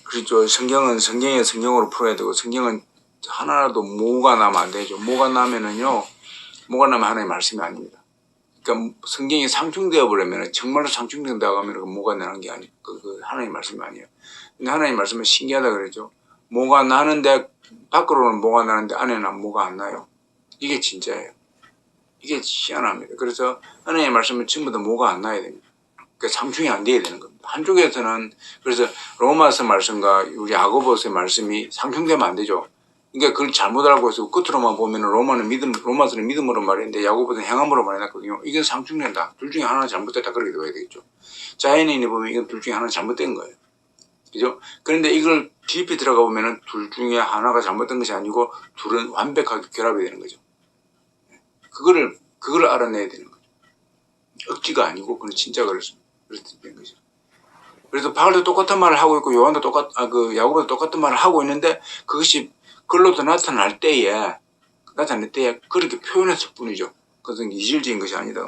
그렇죠. 성경은 성경의 성경으로 풀어야 되고, 성경은 하나라도 모가 나면 안 되죠. 모가 나면은요, 모가 나면 하나님의 말씀이 아닙니다. 그러니까 성경이 상충되어 버리면, 정말로 상충된다고 하면 그 모가 나는 게 아니에요. 그 하나님의 말씀이 아니에요. 근데 하나님의 말씀은 신기하다 그러죠. 모가 나는데, 밖으로는 모가 나는데 안에는 모가 안 나요. 이게 진짜예요. 이게 희한합니다. 그래서 하나님의 말씀은 전부 다 모가 안 나야 됩니다. 그러니까 상충이 안 돼야 되는 겁니다. 한쪽에서는, 그래서 로마서 말씀과 우리 야고보서의 말씀이 상충되면 안 되죠. 그러니까 그걸 잘못 알고 해서 끝으로만 보면 로마서는 믿음으로 말했는데 야고보서는 행함으로 말해놨거든요. 이건 상충된다. 둘 중에 하나는 잘못됐다. 그렇게 되어야 되겠죠. 자연인이 보면 이건 둘 중에 하나는 잘못된 거예요. 그죠? 그런데 이걸 깊이 들어가 보면은 둘 중에 하나가 잘못된 것이 아니고 둘은 완벽하게 결합이 되는 거죠. 그거를 알아내야 되는 거죠. 억지가 아니고 그건 진짜 그렇습니다. 그렇게 된 거죠. 그래서 바울도 똑같은 말을 하고 있고 요한도 야고보도 똑같은 말을 하고 있는데 그것이 글로도 나타날 때에 그렇게 표현했을 뿐이죠. 그것은 이질적인 것이 아니다.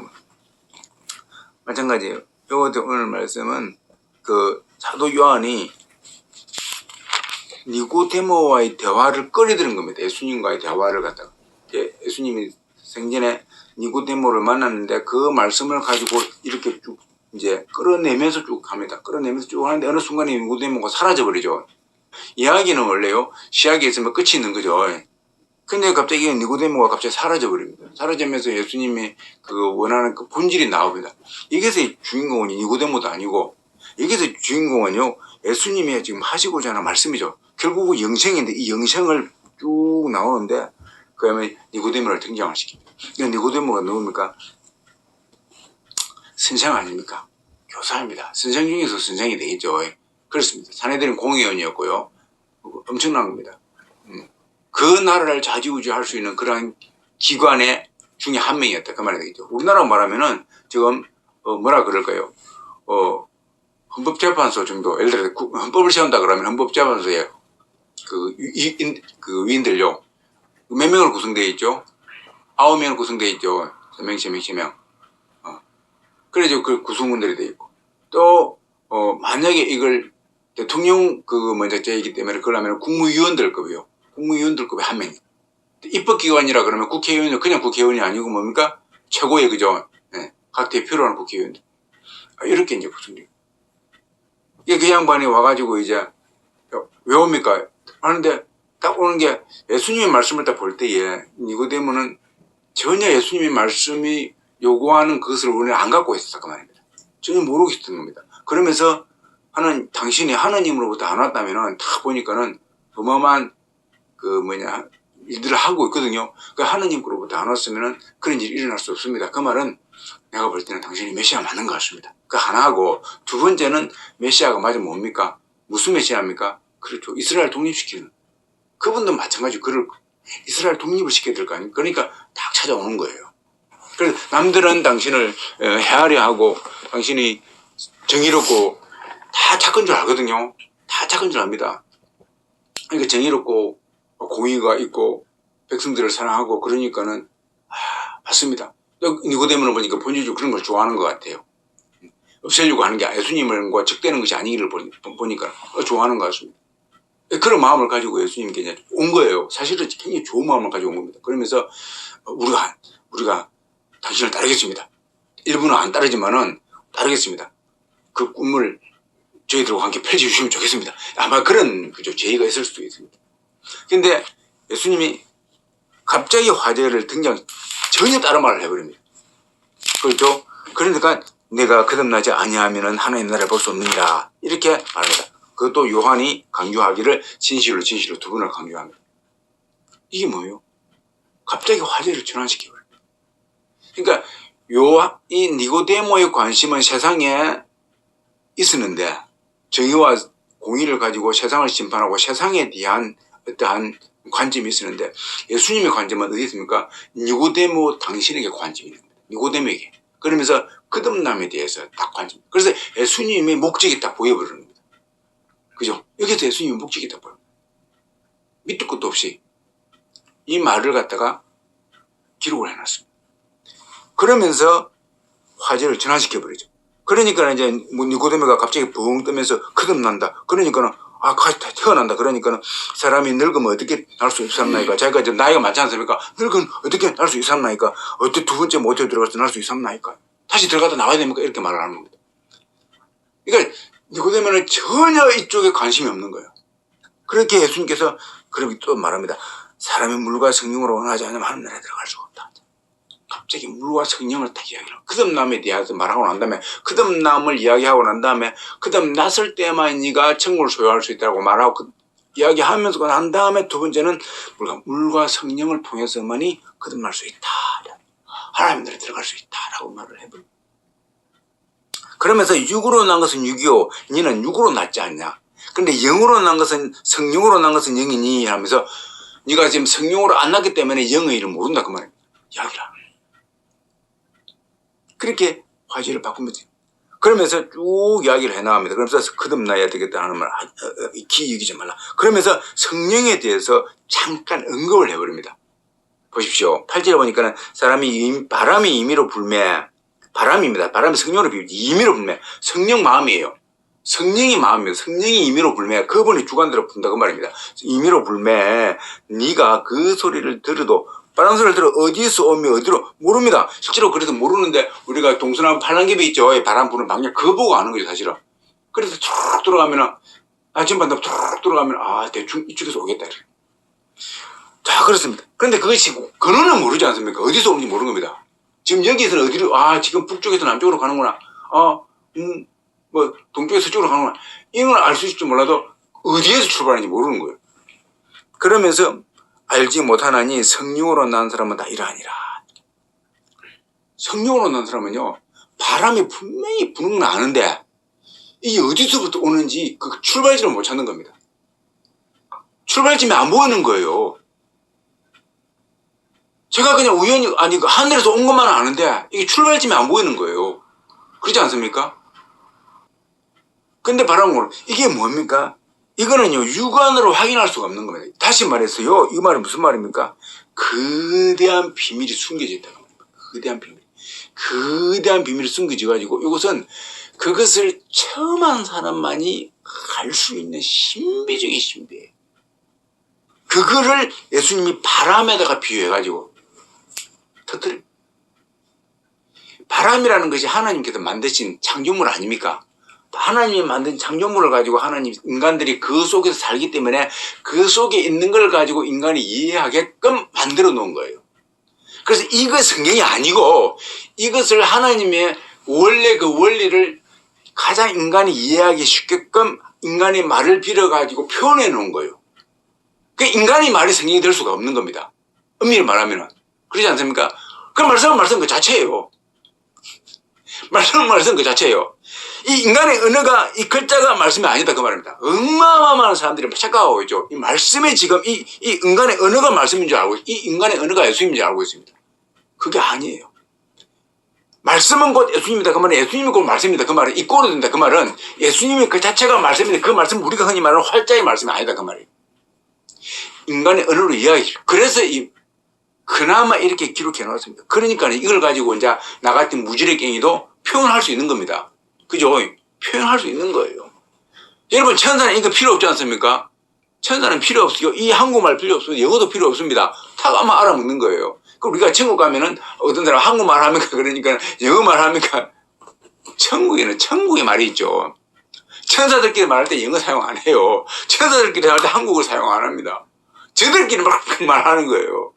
마찬가지예요. 요것도 오늘 말씀은 그 사도 요한이 니고데모와의 대화를 끌어들인 겁니다. 예수님과의 대화를 갖다가. 예수님이 생전에 니고데모를 만났는데 그 말씀을 가지고 이렇게 쭉 이제 끌어내면서 쭉 합니다. 끌어내면서 쭉 하는데 어느 순간에 니고데모가 사라져버리죠. 이야기는 원래요, 시작에 있으면 끝이 있는 거죠. 근데 갑자기 니고데모가 갑자기 사라져버립니다. 사라지면서 예수님이 그 원하는 그 본질이 나옵니다. 여기서 주인공은 니고데모도 아니고, 여기서 주인공은요, 예수님이 지금 하시고자 하는 말씀이죠. 결국은 영생인데 이 영생을 쭉 나오는데, 그 다음에 니고데모를 등장을 시킵니다. 니고데모가 누굽니까? 선생 아닙니까? 교사입니다. 선생 중에서 선생이 되겠죠. 그렇습니다. 사내들은 공의원이었고요. 엄청난 겁니다. 그 나라를 좌지우지할 수 있는 그러한 기관의 중에 한 명이었다. 그 말이 되겠죠. 우리나라 말하면은 지금 뭐라 그럴까요? 헌법재판소 정도. 예를 들어 헌법을 세운다 그러면 헌법재판소에 그 위인들요. 몇 명으로 구성되어 있죠? 9명으로 구성되어 있죠. 3명. 그래서 그 구성원들이 되어 있고. 또, 만약에 이걸 대통령 제이기 때문에 그러면 국무위원들급이요. 국무위원들급의 한 명. 입법기관이라 그러면 국회의원이 그냥 국회의원이 아니고 뭡니까? 최고의 그죠? 네. 각 대표로 하는 국회의원들. 이렇게 이제 구성돼요. 이게 그 양반이 와가지고 이제 왜 옵니까? 하는데 딱 오는 게 예수님의 말씀을 딱 볼 때에 니고데모는 전혀 예수님의 말씀이 요구하는 그것을 우리는 안 갖고 있었다 그 말입니다. 전혀 모르고 있었던 겁니다. 그러면서 당신이 하나님으로부터 안 왔다면은 다 보니까는 어마어마한 일들을 하고 있거든요. 그 하나님으로부터 안 왔으면은 그런 일이 일어날 수 없습니다. 그 말은 내가 볼 때는 당신이 메시아 맞는 것 같습니다. 그 하나하고 두 번째는 메시아가 맞으면 뭡니까? 무슨 메시아입니까? 그렇죠. 이스라엘 독립시키는. 그분도 마찬가지로 그를 이스라엘 독립을 시켜야 될 거 아닙니까? 그러니까 딱 찾아오는 거예요. 그래서 남들은 당신을 헤아려 하고 당신이 정의롭고 다 착한 줄 알거든요. 다 착한 줄 압니다. 그러니까 정의롭고 공의가 있고 백성들을 사랑하고 그러니까는 맞습니다. 니고데모를 보니까 본질적으로 그런 걸 좋아하는 것 같아요. 없애려고 하는 게 예수님과 적대는 것이 아니기를 보니까 좋아하는 것 같습니다. 그런 마음을 가지고 예수님께 이제 온 거예요. 사실은 굉장히 좋은 마음을 가지고 온 겁니다. 그러면서 우리가 당신을 따르겠습니다. 일부는 안 따르지만은 따르겠습니다. 그 꿈을 저희들과 함께 펼쳐주시면 좋겠습니다. 아마 그런 제의가 있을 수도 있습니다. 근데 예수님이 갑자기 화제를 전혀 다른 말을 해버립니다. 그렇죠? 그러니까 내가 거듭나지 아니하면은 하나님 나라를 볼 수 없느니라 이렇게 말합니다. 그것도 요한이 강조하기를 진실로 두 번을 강조합니다. 이게 뭐예요? 갑자기 화제를 전환시켜버립니다. 그러니까 이 니고데모의 관심은 세상에 있었는데 정의와 공의를 가지고 세상을 심판하고 세상에 대한 어떠한 관점이 있었는데 예수님의 관점은 어디 있습니까? 니고데모 당신에게 관점이 있는 겁니다. 니고데모에게. 그러면서 거듭남에 대해서 딱 관점. 그래서 예수님의 목적이 딱 보여버리는 겁니다. 그죠? 여기서 예수님의 목적이 딱 보여요. 밑도 끝도 없이 이 말을 갖다가 기록을 해놨습니다. 그러면서 화제를 전환시켜버리죠. 그러니까 이제 니고데모가 갑자기 붕 뜨면서 거듭난다. 그러니까는 태어난다. 그러니까는 사람이 늙으면 어떻게 날 수 있었나이까? 자기가 이제 나이가 많지 않습니까? 늙으면 어떻게 날 수 있었나이까? 어떻게 두 번째 모텔 들어가서 날 수 있었나이까? 다시 들어가다 나와야 됩니까? 이렇게 말을 하는 겁니다. 그러니까 니고데모는 전혀 이쪽에 관심이 없는 거예요. 그렇게 예수님께서 그렇게 또 말합니다. 사람이 물과 성령으로 원하지 않으면 하늘나라에 들어갈 수가 없다. 갑자기 물과 성령을 딱 이야기를 하고 거듭남에 대해서 말하고 난 다음에 거듭남을 이야기하고 난 다음에 거듭났을 때만 네가 천국을 소유할 수 있다고 말하고 이야기하면서 난 다음에 두 번째는 물과 성령을 통해서만이 거듭날 수 있다. 하나님 나라에 들어갈 수 있다라고 말을 해버립니다. 그러면서 육으로 난 것은 육이요 너는 육으로 났지 않냐. 근데 영으로 난 것은 성령으로 난 것은 영이니 하면서 네가 지금 성령으로 안 났기 때문에 영의 일을 모른다 그 말입니다. 이야기를 하는 거예요. 그렇게 화제를 바꾸면서 그러면서 쭉 이야기를 해나갑니다. 그러면서 거듭나야 되겠다 하는 말 기 여기지 말라. 그러면서 성령에 대해서 잠깐 언급을 해버립니다. 보십시오. 8절에 보니까는 바람이 임의로 불매 바람입니다. 바람이 성령으로 비유지 임의로 불매 성령 마음이에요. 성령이 마음이에요. 성령이 임의로 불매 그분이 주관대로 분다 그 말입니다. 임의로 불매 네가 그 소리를 들어도 바람 소리를 들어 어디서 오며 어디로 모릅니다. 실제로 그래서 모르는데 우리가 동서남 팔랑귀비 있죠. 바람 부는 방향 그거 보고 아는 거죠 사실은. 그래서 쭉 들어가면은 지금 쭉 들어가면 대충 이쪽에서 오겠다 이렇게. 자 그렇습니다. 그런데 그것이 근원은 모르지 않습니까? 어디서 오는지 모르는 겁니다. 지금 여기에서는 어디로 지금 북쪽에서 남쪽으로 가는구나. 뭐 동쪽에서 서쪽으로 가는구나. 이건 알 수 있을지 몰라도 어디에서 출발하는지 모르는 거예요. 그러면서 알지 못하나니 성령으로 난 사람은 다 이러하니라. 성령으로 난 사람은요 바람이 분명히 부는 건 아는데 이게 어디서부터 오는지 그 출발지를 못 찾는 겁니다. 출발점이 안 보이는 거예요. 제가 그냥 우연히 하늘에서 온 것만 아는데 이게 출발점이 안 보이는 거예요. 그렇지 않습니까? 근데 바람은 이게 뭡니까? 이거는요 육안으로 확인할 수가 없는 겁니다. 다시 말해서요 이 말은 무슨 말입니까? 거대한 비밀이 숨겨져 있다는 겁니다. 거대한 비밀이 숨겨져 가지고 이것은 그것을 처음 한 사람만이 알 수 있는 신비적인 신비예요. 그거를 예수님이 바람에다가 비유해 가지고 터뜨려. 바람이라는 것이 하나님께서 만드신 창조물 아닙니까? 하나님이 만든 창조물을 가지고 인간들이 그 속에서 살기 때문에 그 속에 있는 걸 가지고 인간이 이해하게끔 만들어 놓은 거예요. 그래서 이거 성경이 아니고 이것을 하나님의 원래 그 원리를 가장 인간이 이해하기 쉽게끔 인간의 말을 빌어 가지고 표현해 놓은 거예요. 그 인간의 말이 성경이 될 수가 없는 겁니다. 엄밀히 말하면은. 그렇지 않습니까? 그 말씀은 그 자체예요. 말씀은 그 자체예요. 이 인간의 언어가 이 글자가 말씀이 아니다 그 말입니다. 어마어마한 사람들이 착각하고 있죠. 이 말씀이 지금 이 인간의 언어가 말씀인 줄 알고 이 인간의 언어가 예수님인 줄 알고 있습니다. 그게 아니에요. 말씀은 곧 예수님이다 그 말은 예수님이 곧 말씀이다 그 말은 이꼬로 된다 그 말은 예수님이 그 자체가 말씀인데 그 말씀은 우리가 흔히 말하는 활자의 말씀이 아니다 그 말이에요. 인간의 언어로 이야기. 그래서 그나마 이렇게 기록해 놓았습니다. 그러니까 이걸 가지고 이제 나 같은 무지레갱이도 표현할 수 있는 겁니다. 그죠? 표현할 수 있는 거예요. 여러분 천사는 이거 필요 없지 않습니까? 천사는 필요 없어요. 이 한국말 필요 없습니다. 영어도 필요 없습니다. 다 아마 알아먹는 거예요. 그럼 우리가 천국 가면은 어떤 사람 한국말 합니까? 그러니까 영어말 합니까? 천국에는 천국의 말이 있죠. 천사들끼리 말할 때 영어 사용 안 해요. 천사들끼리 할 때 한국어를 사용 안 합니다. 저들끼리 막 말하는 거예요.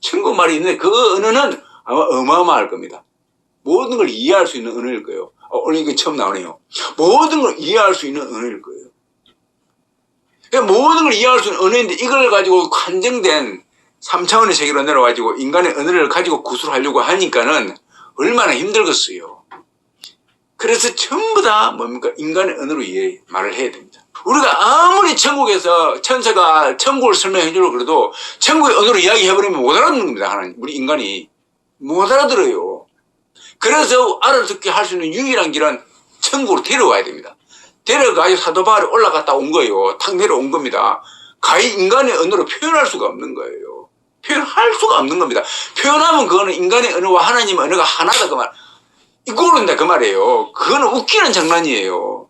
천국 말이 있는데 그 언어는 아마 어마어마할 겁니다. 모든 걸 이해할 수 있는 언어일 거예요. 오늘 이거 처음 나오네요. 모든 걸 이해할 수 있는 언어일 거예요. 그러니까 모든 걸 이해할 수 있는 언어인데 이걸 가지고 한정된 3차원의 세계로 내려가지고 인간의 언어를 가지고 구술을 하려고 하니까는 얼마나 힘들겠어요. 그래서 전부 다 뭡니까? 인간의 언어로 말을 해야 됩니다. 우리가 아무리 천국에서 천사가 천국을 설명해 주려고 그래도 천국의 언어로 이야기해버리면 못 알아듣는 겁니다. 하나님, 우리 인간이. 못 알아들어요. 그래서 알아듣게 할 수 있는 유일한 길은 천국으로 데려와야 됩니다. 데려가서 사도 바울이 올라갔다 온 거예요. 탁 내려온 겁니다. 가히 인간의 언어로 표현할 수가 없는 거예요. 표현할 수가 없는 겁니다. 표현하면 그거는 인간의 언어와 하나님의 언어가 하나다 그 말. 이거는 그 말이에요. 그거는 웃기는 장난이에요.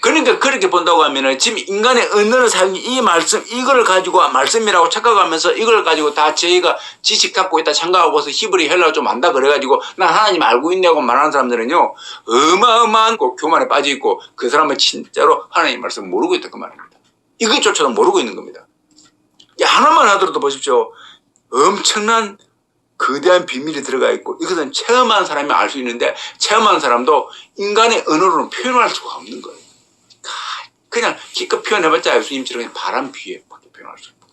그러니까 그렇게 본다고 하면은 지금 인간의 언어를 사용해 이 말씀 이걸 가지고 말씀이라고 착각하면서 이걸 가지고 다 저희가 지식 갖고 있다 생각하고서 히브리 헬라어 좀 안다 그래가지고 난 하나님 알고 있냐고 말하는 사람들은요 어마어마한 교만에 빠져 있고 그 사람은 진짜로 하나님 말씀 모르고 있다 그 말입니다. 이것조차도 모르고 있는 겁니다. 하나만 하더라도 보십시오. 엄청난 거대한 비밀이 들어가 있고 이것은 체험한 사람이 알 수 있는데 체험한 사람도 인간의 언어로는 표현할 수가 없는 거예요. 그냥 기껏 표현해봤자 예수님처럼 그냥 바람 비에밖에 표현할 수 없고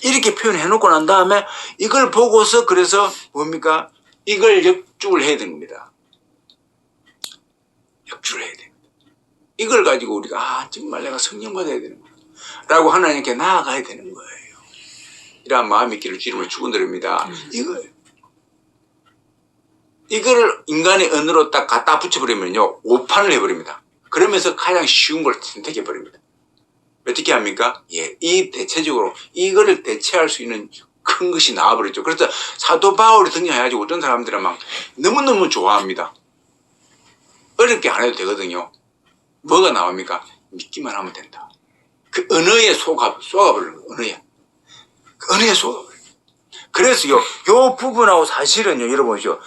이렇게 표현해놓고 난 다음에 이걸 보고서 그래서 뭡니까? 이걸 역주를 해야 됩니다. 역주를 해야 됩니다. 이걸 가지고 우리가 정말 내가 성령 받아야 되는 거야 라고 하나님께 나아가야 되는 거예요. 이러한 마음이 있기를 주님을 축원드립니다. 이거를 인간의 언어로 딱 갖다 붙여버리면요 오판을 해버립니다. 그러면서 가장 쉬운 걸 선택해버립니다. 어떻게 합니까? 이 대체적으로 이거를 대체할 수 있는 큰 것이 나와버렸죠. 그래서 사도 바울이 등장해가지고 어떤 사람들은 막 너무너무 좋아합니다. 어렵게 안 해도 되거든요. 뭐가 나옵니까? 믿기만 하면 된다. 그 언어에 쏘아버리는 거예요. 언어에 쏘아버려요. 그래서 요 부분하고 사실은요, 여러분이죠.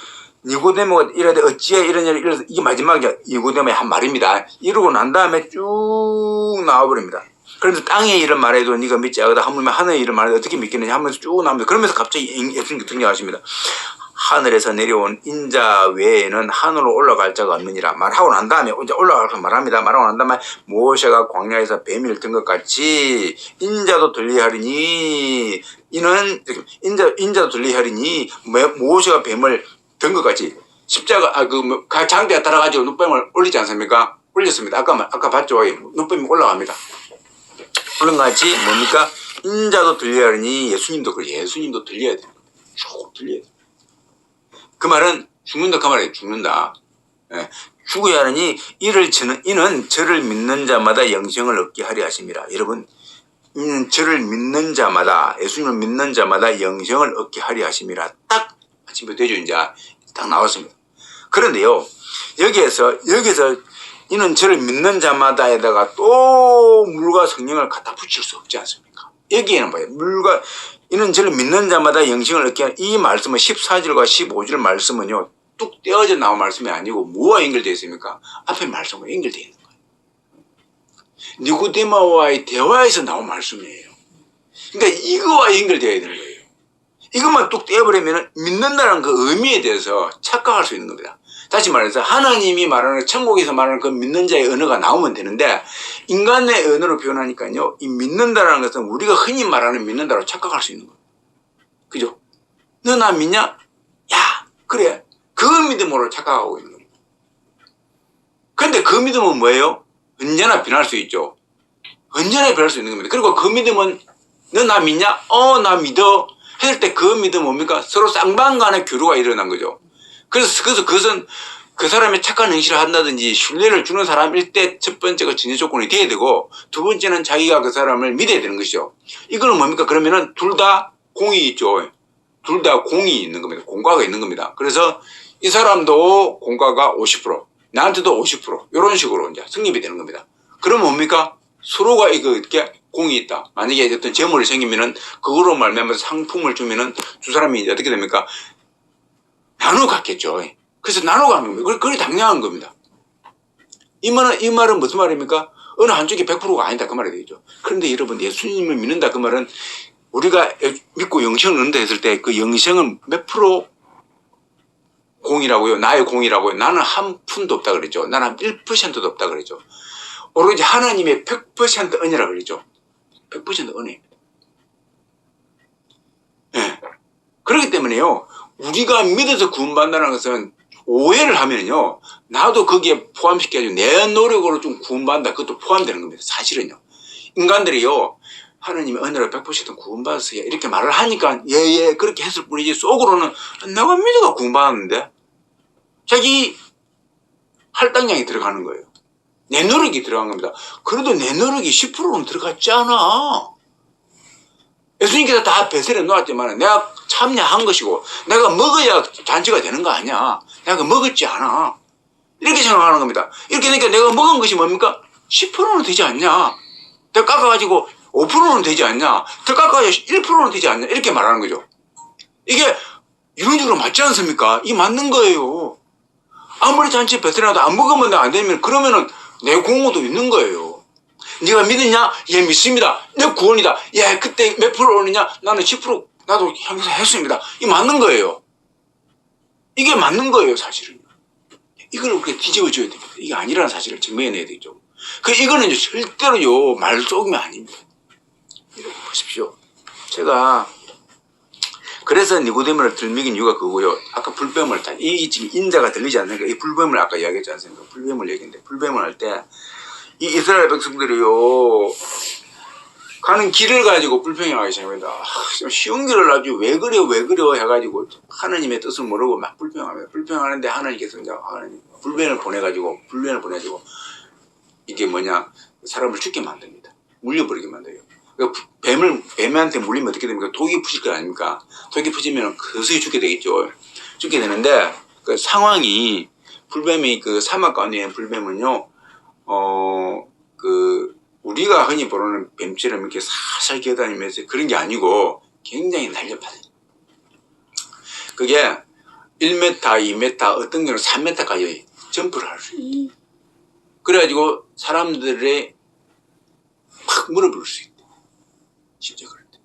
니고데모가 이래야 돼, 어찌해 이러냐, 이게 마지막에 니고데모의 한 말입니다. 이러고 난 다음에 쭉 나와버립니다. 그래서 땅의 일을 말해도 네가 믿지 않거든 하물며 하늘의 일을 말해도 어떻게 믿겠느냐 하면서 쭉 나옵니다. 그러면서 갑자기 예수님께 등장하십니다. 하늘에서 내려온 인자 외에는 하늘로 올라갈 자가 없느니라 말하고 난 다음에 이제 올라가서 말합니다. 말하고 난 다음에 모세가 광야에서 뱀을 든 것 같이 인자도 들리하리니 이는 인자도 들리하리니 모세가 뱀을 든 것 같이 십자가 장대에 따라가지고 눈뱀을 올리지 않습니까? 올렸습니다. 아까 봤죠? 눈뱀이 올라갑니다. 그런 같이 뭡니까? 인자도 들려야하니 예수님도 들려야 돼요. 쭉 들려야 돼요. 그 말은 죽는다 그 말이에요. 죽는다. 죽어야 하니 이는 저를 믿는 자마다 영생을 얻게 하려 하심이라. 여러분 저를 믿는 자마다 예수님을 믿는 자마다 영생을 얻게 하려 하심이라. 딱 아침부터 되죠. 이제 딱 나왔습니다. 그런데요 여기에서 이는 저를 믿는 자마다에다가 또 물과 성령을 갖다 붙일 수 없지 않습니까? 여기에는 뭐예요? 이는 저를 믿는 자마다 영생을 얻게 하는 이 말씀은 14절과 15절 말씀은요 뚝 떼어져 나온 말씀이 아니고 뭐와 연결되어 있습니까? 앞에 말씀과 연결되어 있는 거예요. 니고데모와의 대화에서 나온 말씀이에요. 그러니까 이거와 연결되어야 되는 거예요. 이것만 뚝 떼어버리면 믿는다는 그 의미에 대해서 착각할 수 있는 겁니다. 다시 말해서 하나님이 말하는 천국에서 말하는 그 믿는 자의 언어가 나오면 되는데 인간의 언어로 표현하니까요 이 믿는다라는 것은 우리가 흔히 말하는 믿는다로 착각할 수 있는 거예요. 그죠? 너 나 믿냐? 야 그래 그 믿음으로 착각하고 있는 겁니다. 그런데 그 믿음은 뭐예요? 언제나 변할 수 있죠. 언제나 변할 수 있는 겁니다. 그리고 그 믿음은 너 나 믿냐? 나 믿어 했을 때 그 믿음은 뭡니까? 서로 쌍방 간의 교류가 일어난 거죠. 그래서 그것은 그 사람의 착한 행실을 한다든지 신뢰를 주는 사람일 때 첫 번째가 전제 조건이 돼야 되고 두 번째는 자기가 그 사람을 믿어야 되는 것이죠. 이거는 뭡니까? 그러면은 둘 다 공이 있죠. 둘 다 공이 있는 겁니다. 공과가 있는 겁니다. 그래서 이 사람도 공과가 50% 나한테도 50% 이런 식으로 이제 성립이 되는 겁니다. 그러면 뭡니까? 서로가 이렇게 공이 있다. 만약에 어떤 재물이 생기면은 그거로 말미암아서 상품을 주면은 두 사람이 이제 어떻게 됩니까? 나눠 갖겠죠. 그래서 나눠 가는 겁니다. 그게 당연한 겁니다. 이 말은 무슨 말입니까? 어느 한쪽이 100%가 아니다. 그 말이 되죠. 그런데 여러분, 예수님을 믿는다. 그 말은 우리가 믿고 영생을 얻는다 했을 때 그 영생은 몇 프로 공이라고요? 나의 공이라고요? 나는 한 푼도 없다 그랬죠. 나는 한 1%도 없다 그랬죠. 오로지 하나님의 100% 은혜라 그랬죠. 100% 은혜입니다. 네. 그렇기 때문에요. 우리가 믿어서 구원받는다는 것은 오해를 하면요. 나도 거기에 포함시켜가지고 내 노력으로 좀 구원받는다. 그것도 포함되는 겁니다. 사실은요. 인간들이요. 하나님의 은혜로 100% 구원받았어요. 이렇게 말을 하니까 예 그렇게 했을 뿐이지 속으로는 내가 믿어가 구원받았는데 자기 할당량이 들어가는 거예요. 내 노력이 들어간 겁니다. 그래도 내 노력이 10%는 들어갔지 않아. 예수님께서 다 배설해 놓았지만 내가 참여한 것이고 내가 먹어야 잔치가 되는 거 아니야. 내가 먹었지 않아. 이렇게 생각하는 겁니다. 이렇게 되니까 내가 먹은 것이 뭡니까? 10%는 되지 않냐? 더 깎아가지고 5%는 되지 않냐? 더 깎아가지고 1%는 되지 않냐? 이렇게 말하는 거죠. 이게 이론적으로 맞지 않습니까? 이 맞는 거예요. 아무리 잔치 베트나도 안 먹으면 안 되면 그러면은 내 공모도 있는 거예요. 네가 믿느냐? 예, 믿습니다. 내 구원이다. 예, 그때 몇 프로 오느냐? 나는 10% 나도 행사했습니다. 이 맞는 거예요. 이게 맞는 거예요, 사실은. 이걸 그렇게 뒤집어줘야 됩니다. 이게 아니라는 사실을 증명해내야 되죠. 이거는 절대로요, 말 속임이 아닙니다. 이렇게 보십시오. 제가, 그래서 니고데모를 들먹인 이유가 그거고요. 아까 불뱀을, 이 지금 인자가 들리지 않습니까? 이 불뱀을 아까 이야기했지 않습니까? 불뱀을 얘기했는데, 불뱀을 할 때, 이 이스라엘 백성들이요, 가는 길을 가지고 불평하기 시작합니다. 쉬운 길을 아주 왜 그래요 해가지고 하나님의 뜻을 모르고 막 불평합니다. 불평하는데 하나님께서 이제 불변을 보내가지고 이게 뭐냐, 사람을 죽게 만듭니다. 물려버리게 만들어요. 그러니까 뱀한테 물리면 어떻게 됩니까? 독이 푸질 거 아닙니까? 독이 푸지면 거스히 죽게 되겠죠. 죽게 되는데 그 상황이 불뱀이 그 사막 가운데 있는 불뱀은요, 우리가 흔히 보는 뱀처럼 이렇게 살살 기어다니면서 그런 게 아니고 굉장히 날렵하다. 그게 1m, 2m, 어떤 경우는 3m까지 점프를 할 수 있다. 그래가지고 사람들의 팍 물어볼 수 있다. 진짜 그럴 때.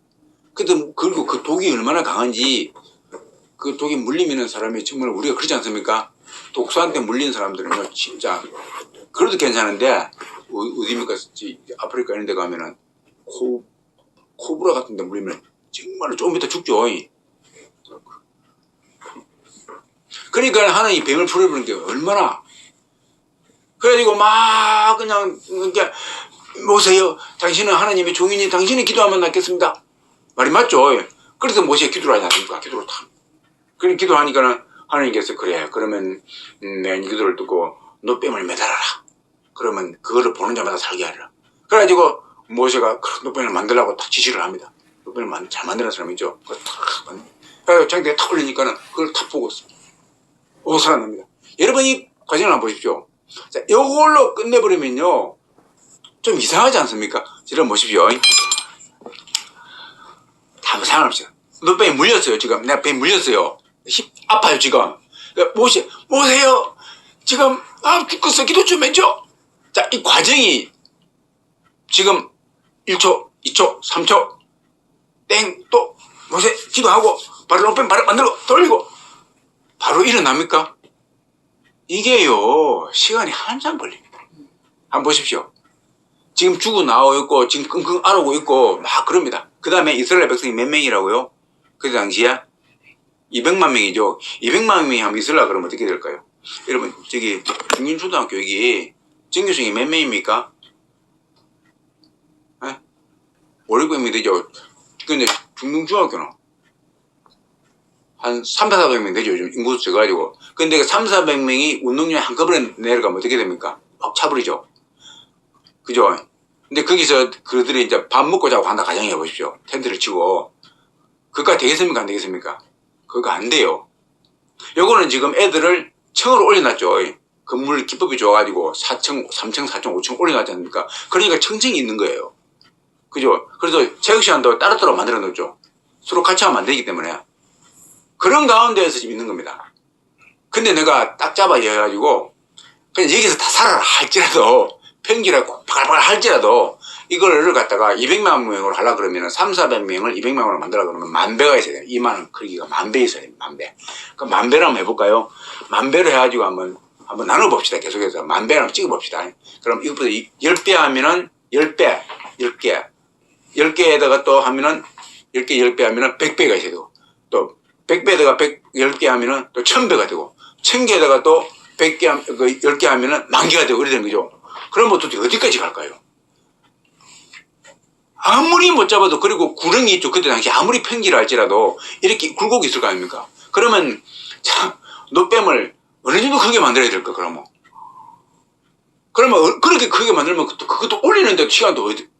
그리고 그 독이 얼마나 강한지, 그 독이 물리면 사람이 정말, 우리가 그러지 않습니까? 독소한테 물린 사람들은요, 진짜 그래도 괜찮은데, 어디입니까? 아프리카 이런 데 가면은 코브라 같은 데 물리면 정말 조금 이따 죽죠. 그러니까 하나님 뱀을 풀어보는 게 얼마나, 그래가지고 막 그냥 그러니까 모세요, 당신은 하나님의 종이니 당신이 기도하면 낫겠습니다. 말이 맞죠? 그래서 모세가 기도를 하지 않습니까? 기도를 다. 그런 기도하니까는 하나님께서 그래, 그러면 내가 이 기도를 듣고 너 뱀을 매달아라. 그러면 그거를 보는 자마다 살게 하리라. 그래가지고 모세가 노뱀을 만들라고 딱 지시를 합니다. 노뱀을 잘 만드는 사람이죠. 그걸 탁 만들어. 그래서 장대에 탁 올리니까는 그걸 탁 보고 살아납니다. 여러분 이 과정을 한번 보십시오. 자, 이걸로 끝내버리면요, 좀 이상하지 않습니까? 여러분 보십시오. 다 상관없어요. 노뱀이 물렸어요. 지금 내가 뱀 물렸어요. 아파요 지금. 모세요. 지금 죽겠어. 기도 좀 해줘. 자, 이 과정이 지금 1초, 2초, 3초, 땡, 또, 모세, 기도하고, 바로 노뱀 바로 만들고, 돌리고, 바로 일어납니까? 이게요, 시간이 한참 걸립니다. 한번 보십시오. 지금 죽어 나오고 있고, 지금 끙끙 앓고 있고, 막 그럽니다. 그 다음에 이스라엘 백성이 몇 명이라고요? 그 당시에? 200만 명이죠. 200만 명이 한번 있으려고 그러면 어떻게 될까요? 여러분, 저기, 중림초등학교 여기, 전교생이 몇 명입니까? 500명이 되죠. 근데 중등중학교는 한 300~400명 되죠. 요즘 인구수 적어가지고. 근데 300~400명이 운동장에 한꺼번에 내려가면 어떻게 됩니까? 막 차버리죠. 그죠? 근데 거기서 그들이 이제 밥 먹고 자고 한다 가정해 보십시오. 텐트를 치고. 그거 되겠습니까? 안 되겠습니까? 그거 안 돼요. 요거는 지금 애들을 층으로 올려놨죠. 건물 기법이 좋아가지고 4층, 3층, 4층, 5층 올려놨지 않습니까? 그러니까 층층이 있는 거예요. 그죠? 그래서 체육시간도 따로따로 만들어 놓죠. 서로 같이 하면 안 되기 때문에. 그런 가운데에서 지금 있는 겁니다. 근데 내가 딱 잡아 해가지고, 그냥 여기서 다 살아라 할지라도, 평지라고 바글바글 할지라도, 이거를 갖다가 200만 명으로 하려고 그러면 300~400명을 200명으로 만들려고 그러면 10,000배가 있어야 돼요. 이만한 크기가 10,000배 있어야 돼요. 10,000배. 그럼 10,000배를 한번 해볼까요? 10,000배로 해가지고 한번 나눠봅시다. 계속해서 10,000배를 한번 찍어봅시다. 그럼 이것보다 10배 하면은 10배, 10개. 10개에다가 또 하면은 10개, 10배 하면은 100배가 있어야 되고, 또 100배에다가 10개 하면은 또 1000배가 되고, 1000개에다가 또 10개 하면은 10,000개가 되고, 그래 되는 거죠. 그러면 도대체 어디까지 갈까요? 아무리 못 잡아도, 그리고 구렁이 있죠. 그때 당시 아무리 평지를 할지라도 이렇게 굴곡이 있을 거 아닙니까? 그러면 참 노뱀을 어느 정도 크게 만들어야 될까, 그러면 그렇게 크게 만들면 그것도 올리는데 시간도 어디.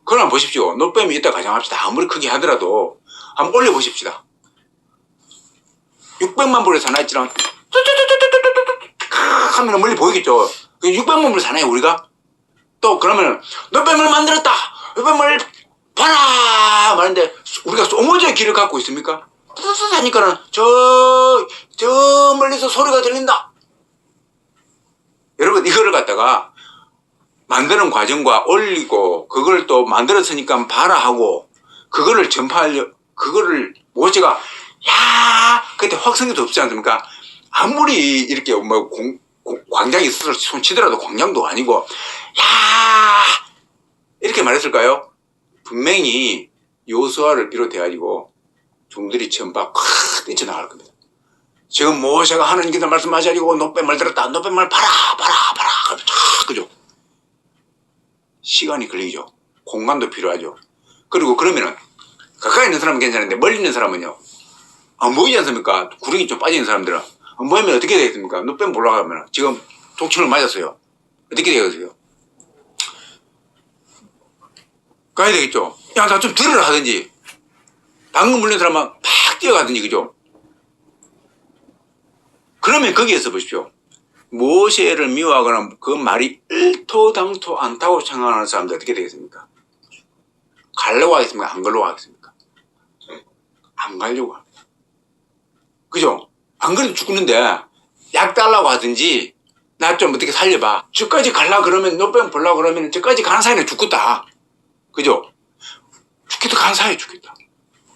그럼 보십시오. 노뱀이 있다 가정합시다. 아무리 크게 하더라도 한번 올려보십시다. 600만 불의 사나이처럼 하면 멀리 보이겠죠. 600만 불의 사나이 우리가 또 그러면 노뱀을 만들었다. 노뱀을 봐라 말하는데 우리가 소모자의 귀를 갖고 있습니까? 하니까는 저 멀리서 소리가 들린다. 여러분 이거를 갖다가 만드는 과정과 올리고 그걸 또 만들었으니까 봐라 하고 그거를 전파하려 그거를 모세가 야 그때 확성기도 없지 않습니까? 아무리 이렇게 뭐 광장이 있어서 손 치더라도 광장도 아니고 야 이렇게 말했을까요? 분명히 요수아를 비롯해가지고 종들이 전파 콱 뛰쳐나갈 겁니다. 지금 모세가 하나님께서 말씀하시고 노뱀을 들었다. 노뱀을 봐라. 그죠? 시간이 걸리죠. 공간도 필요하죠. 그리고 그러면은 가까이 있는 사람은 괜찮은데 멀리 있는 사람은요. 안 보이지 않습니까? 구렁이 좀 빠지는 사람들은 안 보이면 어떻게 되겠습니까? 노뱀 보러 가면 지금 독침을 맞았어요. 어떻게 되겠어요? 가야 되겠죠. 야, 나 좀 들으라 하든지 방금 물린 사람은 팍 뛰어가든지 그죠? 그러면 거기에서 보십시오. 모세를 미워하거나 그 말이 일토당토 않다고 생각하는 사람들 어떻게 되겠습니까? 가려고 하겠습니까? 안 가려고 하겠습니까? 안 가려고 합니다. 그죠? 안 그래도 죽는데 약 달라고 하든지 나 좀 어떻게 살려봐. 저까지 갈라 그러면 노뱀 보려고 그러면 저까지 가는 사이에 죽겠다. 그죠? 죽겠다 가는 사이에 죽겠다.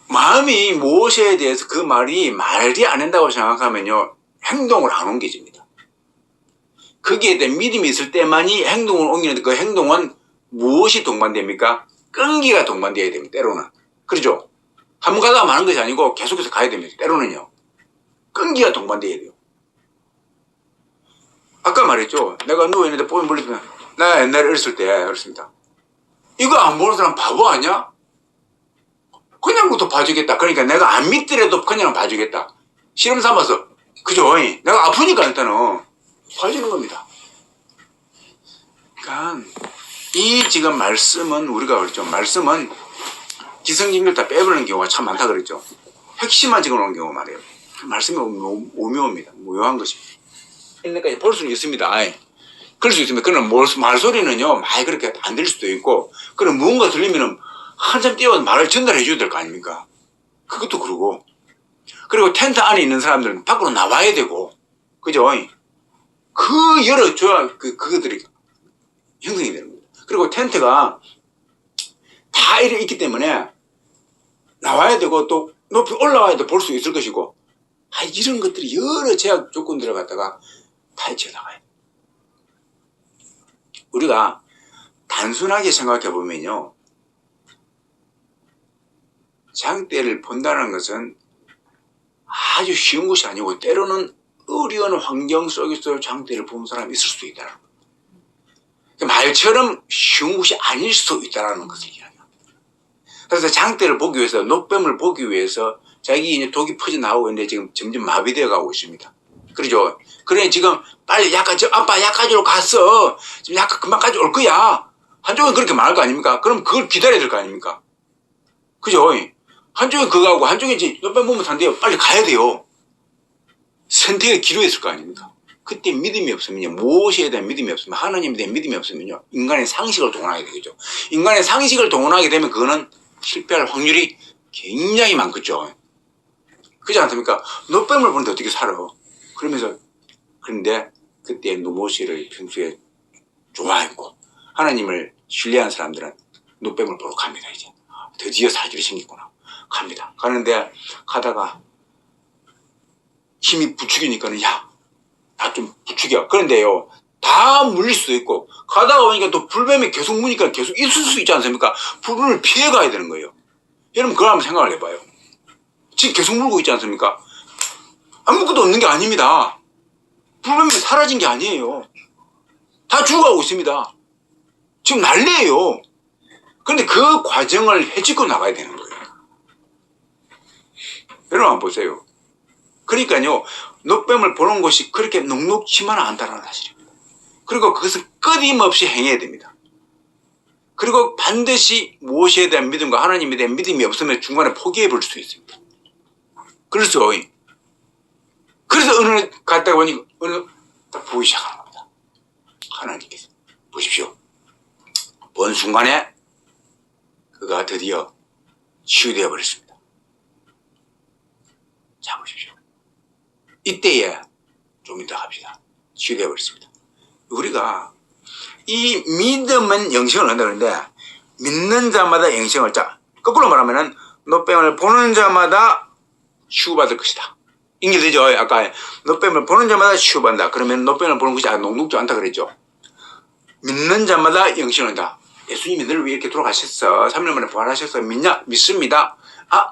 마음이 모세에 대해서 그 말이 말이 안 된다고 생각하면요. 행동을 안 옮겨집니다. 거기에 대한 믿음이 있을 때만이 행동을 옮기는데 그 행동은 무엇이 동반됩니까? 끈기가 동반되어야 됩니다. 때로는. 그렇죠? 한 번 가다가 마는 것이 아니고 계속해서 가야 됩니다. 때로는요. 끈기가 동반되어야 돼요. 아까 말했죠. 내가 누워있는데 뽀얀 물리면 나 옛날에 어렸을 때 그렇습니다. 이거 안 보는 사람 바보 아니야? 그냥부터 봐주겠다. 그러니까 내가 안 믿더라도 그냥 봐주겠다. 실험 삼아서 그죠? 내가 아프니까 일단은 봐주는 겁니다. 그러니까 이 지금 말씀은 우리가 그랬죠. 말씀은 기성진들 다 빼버리는 경우가 참 많다 그랬죠. 핵심만 적어놓은 경우 말이에요. 말씀이 오묘합니다. 무효한 것입니다. 그러니까 볼 수는 있습니다. 그럴 수 있습니다. 그러나 말소리는요, 많이 그렇게 안 들릴 수도 있고, 그럼 무언가 들리면은 한참 뛰어서 말을 전달해 줘야 될 거 아닙니까? 그것도 그러고. 그리고 텐트 안에 있는 사람들은 밖으로 나와야 되고, 그죠? 그 열어줘야 그것들이 형성이 되는 겁니다. 그리고 텐트가 다 이렇게 있기 때문에 나와야 되고 또 높이 올라와야 볼 수 있을 것이고, 이런 것들이 여러 제약 조건들을 갖다가 다 헤쳐나가요. 우리가 단순하게 생각해 보면요. 장대를 본다는 것은 아주 쉬운 것이 아니고 때로는 어려운 환경 속에서 장대를 본 사람이 있을 수도 있다는 거예요. 말처럼 쉬운 것이 아닐 수 있다는 것을 이야기합니다. 그래서 장대를 보기 위해서 노뱀을 보기 위해서 자기 이제 독이 퍼져나오고 있는데 지금 점점 마비되어 가고 있습니다. 그러죠? 그래 지금 빨리 약까지 아빠 약까지로 갔어. 지금 약간 금방까지 올 거야. 한쪽은 그렇게 말할 거 아닙니까? 그럼 그걸 기다려야 될 거 아닙니까? 그죠? 한쪽은 그거 하고 한쪽은 이제 노뱀 보면 산대요. 빨리 가야 돼요. 선택의 기로에 있을 거 아닙니까? 그때 믿음이 없으면요. 무엇에 대한 믿음이 없으면 하나님에 대한 믿음이 없으면요. 인간의 상식을 동원하게 되겠죠. 인간의 상식을 동원하게 되면 그거는 실패할 확률이 굉장히 많겠죠. 그렇지 않습니까? 노뱀을 보는데 어떻게 살아? 그러면서 그런데 그때 노모시를 평소에 좋아했고 하나님을 신뢰한 사람들은 노뱀을 보러 갑니다. 이제 드디어 사실이 생겼구나. 갑니다. 가는데 가다가 힘이 부축이니까는 야, 나 좀 부축이야. 그런데요, 다 물릴 수도 있고 가다가 보니까 또 불뱀이 계속 무니까 계속 있을 수 있지 않습니까? 불뱀을 피해 가야 되는 거예요. 여러분 그걸 한번 생각을 해봐요. 지금 계속 물고 있지 않습니까? 아무것도 없는 게 아닙니다. 불뱀이 사라진 게 아니에요. 다 죽어가고 있습니다. 지금 난리예요. 그런데 그 과정을 헤치고 나가야 되는 거예요. 여러분 한번 보세요. 그러니까요, 노뱀을 보는 것이 그렇게 녹록지만은 않다는 사실입니다. 그리고 그것은 끊임없이 행해야 됩니다. 그리고 반드시 무엇에 대한 믿음과 하나님에 대한 믿음이 없으면 중간에 포기해 볼 수 있습니다. 그래서 어느 갔다 보니 어느 딱 보기 시작하는 겁니다. 하나님께서 보십시오. 본 순간에 그가 드디어 치유되어 버렸습니다. 자 보십시오. 이때에 좀 이따 합시다. 치유되어 버렸습니다. 우리가 이 믿음은 영생을 한다 그러는데 믿는 자마다 영생을 거꾸로 말하면은 노뱀을 보는 자마다 치유받을 것이다. 인계되죠? 아까 노뱀을 보는 자마다 치유받는다. 그러면 노뱀을 보는 것이 녹록지 않다 그랬죠. 믿는 자마다 영생을 한다. 예수님이 늘 왜 이렇게 돌아가셨어? 3일 만에 부활하셨어? 믿냐? 믿습니다.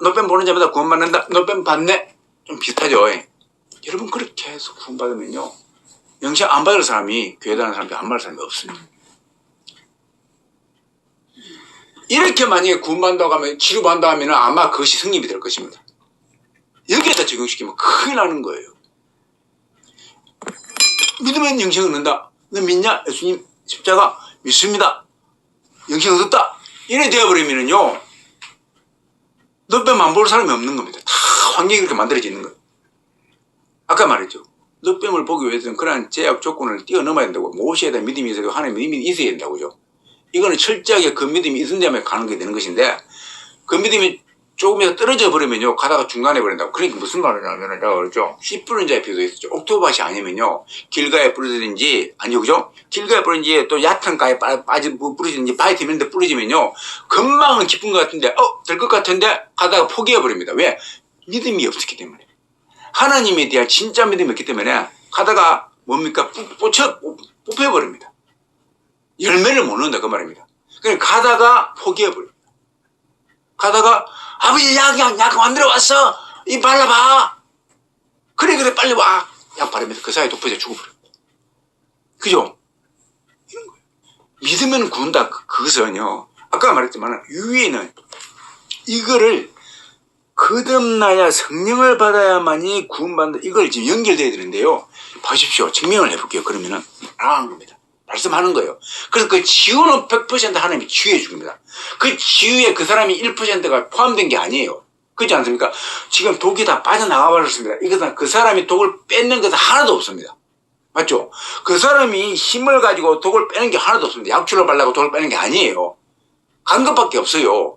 노뱀 보는 자마다 구원받는다. 노뱀 받네? 좀 비슷하죠? 여러분 그렇게 해서 구원받으면요 영생 안 받을 사람이 교회 다니는 사람들 안 받을 사람이 없습니다. 이렇게 만약에 구원받는다고 하면 치료받는다고 하면 아마 그것이 승립이 될 것입니다. 여기에다 적용시키면 큰일 나는 거예요. 믿으면 영생을 얻는다. 너 믿냐? 예수님 십자가 믿습니다. 영생 얻었다. 이래 되어버리면요 노뱀 안 볼 사람이 없는 겁니다. 다 환경이 그렇게 만들어져 있는 거예요. 아까 말했죠. 노뱀을 보기 위해서는 그러한 제약 조건을 뛰어넘어야 된다고. 무엇에다 믿음이 있어야 되고 하나님의 믿음이 있어야 된다고요. 이거는 철저하게 그 믿음이 있은 자면 가는 게 되는 것인데 그 믿음이 조금이라도 떨어져 버리면요 가다가 중간에 버린다고. 그러니까 무슨 말을 하냐면 내가 그러죠. 씨 뿌린 자의 비도 있었죠. 옥토밭이 아니면요 길가에 뿌려지든지 아니요 그죠? 길가에 뿌려진지 또 얕은 가에 뿌려지든지 바위 있는 데 뿌려지면요 금방은 기쁜 것 같은데 될 것 같은데 가다가 포기해 버립니다. 왜? 믿음이 없었기 때문에. 하나님에 대한 진짜 믿음이 없기 때문에 가다가 뭡니까? 뽑혀버립니다. 열매를 못 넣는다 그 말입니다. 그러니까 가다가 포기해버립니다. 가다가 아버지 약 만들어 왔어. 이 발라봐. 그래 빨리 와. 약 바르면서 그 사이에 독포제 죽어버립니다. 그죠? 이런 거예요. 믿으면 구한다. 그것은요 아까 말했지만 유의는 이거를 거듭나야 성령을 받아야만이 구원받는다. 이걸 지금 연결돼야 되는데요. 보십시오. 증명을 해볼게요. 그러면은 나가는 겁니다. 말씀하는 거예요. 그래서 그 치유는 100% 하나님이 치유해 줍니다. 그 치유에 그 사람이 1%가 포함된 게 아니에요. 그렇지 않습니까? 지금 독이 다 빠져나가 버렸습니다. 이것은 그 사람이 독을 뺏는 것은 하나도 없습니다. 맞죠? 그 사람이 힘을 가지고 독을 빼는 게 하나도 없습니다. 약초를 바르고 독을 빼는 게 아니에요. 간 것밖에 없어요.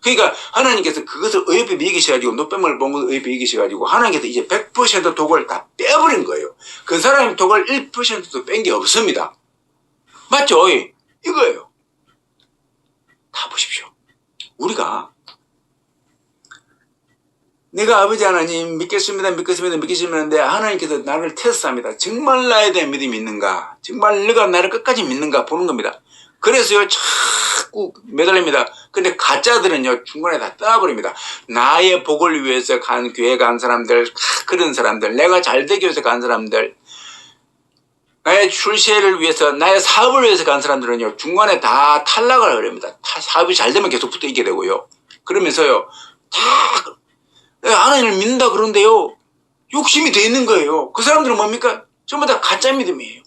그러니까 하나님께서 그것을 의협에 이기셔가지고 노뱀을 본 것을 의협에 이기셔가지고 하나님께서 이제 100% 독을 다 빼버린 거예요. 그 사람이 독을 1%도 뺀 게 없습니다. 맞죠? 이거예요. 다 보십시오. 우리가 내가 아버지 하나님 믿겠습니다 믿겠습니다 하나님께서 나를 테스트합니다. 정말 나에 대한 믿음이 있는가? 정말 너가 나를 끝까지 믿는가 보는 겁니다. 그래서요 자꾸 매달립니다. 근데 가짜들은요 중간에 다 떠나버립니다. 나의 복을 위해서 간 교회 간 사람들, 그런 사람들, 내가 잘 되기 위해서 간 사람들, 나의 출세를 위해서, 나의 사업을 위해서 간 사람들은요 중간에 다 탈락을 합니다. 사업이 잘 되면 계속 붙어 있게 되고요. 그러면서요 다 하나님을 믿는다 그런데요 욕심이 돼 있는 거예요. 그 사람들은 뭡니까? 전부 다 가짜 믿음이에요.